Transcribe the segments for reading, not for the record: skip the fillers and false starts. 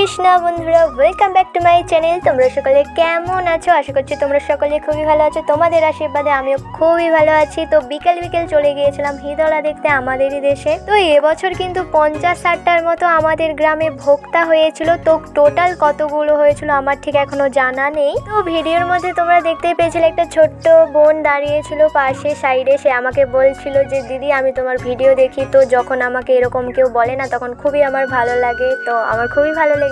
কৃষ্ণ বন্ধুরা, welcome back to my channel. তোমরা সকলে কেমন আছো? আশা করছি তোমরা সকলে খুবই ভালো আছো। তোমাদের আশীর্বাদে আমিও খুবই ভালো আছি। তো বিকেল চলে গিয়েছিলাম হিদলা দেখতে আমাদেরই দেশে। তো এবছর কিন্তু 50-60টার মতো আমাদের গ্রামে ভোক্তা হয়েছিল। তো টোটাল কতগুলো হয়েছিল আমার ঠিক এখনো জানা নেই। তো ভিডিওর মধ্যে তোমরা দেখতেই পেয়েছিলে একটা ছোট্ট বোন দাঁড়িয়েছিল পাশে সাইডে। সে আমাকে বলছিল যে দিদি আমি তোমার ভিডিও দেখি। তো যখন আমাকে এরকম কেউ বলে না তখন খুবই আমার ভালো লাগে। তো আমার খুবই ভালো লেগেছিল।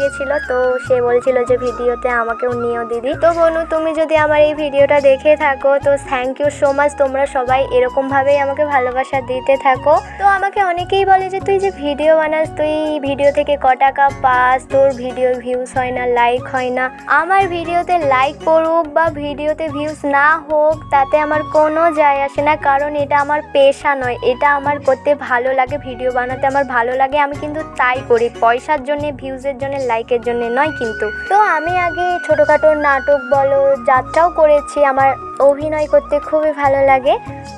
তো সে বলছিল যে ভিডিওতে আমাকেও নিও দিদি। তো বনু, তুমি যদি আমার এই ভিডিওটা দেখে থাকো তো থ্যাংক ইউ সো মাচ। তোমরা সবাই এরকমভাবেই আমাকে ভালোবাসা দিতে থাকো। তো আমাকে অনেকেই বলে যে তুই যে ভিডিও বানাস, তুই ভিডিও থেকে ক টাকা পাস, তোর ভিডিও ভিউজ হয় না, লাইক হয় না। আমার ভিডিওতে লাইক পড়ুক বা ভিডিওতে ভিউজ না হোক তাতে আমার কোনো যায় আসে না, কারণ এটা আমার পেশা নয়। এটা আমার করতে ভালো লাগে, ভিডিও বানাতে আমার ভালো লাগে। আমি কিন্তু তাই করি, পয়সার জন্য, ভিউজের জন্য, লাইকের জন্য নয় কিন্তু। তো আমি আগে ছোটোখাটো নাটক বলো, যাত্রাও করেছি। আমার অভিনয় করতে খুবই ভালো লাগে।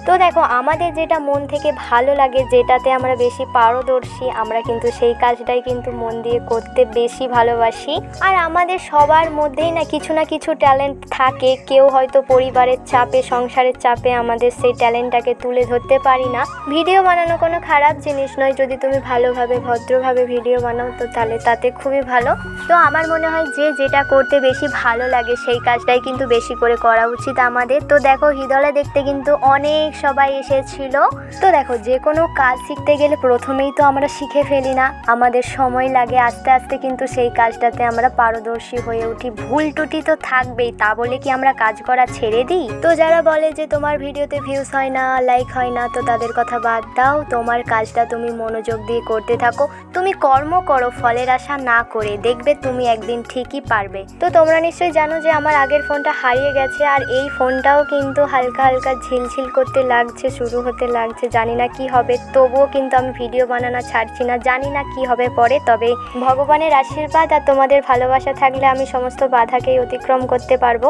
তো দেখো, আমাদের যেটা মন থেকে ভালো লাগে, যেটাতে আমরা বেশি পারদর্শী, আমরা কিন্তু সেই কাজটাই কিন্তু মন দিয়ে করতে বেশি ভালোবাসি। আর আমাদের সবার মধ্যেই না কিছু ট্যালেন্ট থাকে। কেউ হয়তো পরিবারের চাপে, সংসারের চাপে আমাদের সেই ট্যালেন্টটাকে তুলে ধরতে পারি না। ভিডিও বানানো কোনো খারাপ জিনিস নয়, যদি তুমি ভালোভাবে ভদ্রভাবে ভিডিও বানাও তো তাহলে তাতে খুবই ভালো। তো আমার মনে হয় যে যেটা করতে বেশি ভালো লাগে সেই কাজটাই কিন্তু বেশি করে করা উচিত আমাদের। তো দেখো, হিদলা দেখতে কিন্তু অনেক সবাই এসেছিল। তো দেখো, যে কোনো কাজ শিখতে গেলে প্রথমেই তো আমরা শিখে ফেলি না, আমাদের সময় লাগে। আস্তে আস্তে কিন্তু সেই কাজটাতে আমরা পারদর্শী হয়ে উঠি। ভুল ত্রুটি তো থাকবেই, তা বলে কি আমরা কাজ করা ছেড়ে দিই? তো যারা বলে যে তোমার ভিডিওতে ভিউজ হয় না, লাইক হয় না, তো তাদের কথা বাদ দাও। তোমার কাজটা তুমি মনোযোগ দিয়ে করতে থাকো। তুমি কর্ম করো ফলের আশা না করে, দেখবে তুমি একদিন ঠিকই পারবে। তো তোমরা নিশ্চয়ই জানো যে আমার আগের ফোনটা হারিয়ে গেছে, আর এই ফোনটাও কিন্তু হালকা হালকা ঝিলঝিল করতে লাগছে, শুরু হতে লাগছে। জানি না কি হবে, তবুও কিন্তু আমি ভিডিও বানানো ছাড়ছি না। জানি না কি হবে পরে, তবে ভগবানের আশীর্বাদ আর তোমাদের ভালোবাসা থাকলে আমি সমস্ত বাধাকেই অতিক্রম করতে পারবো।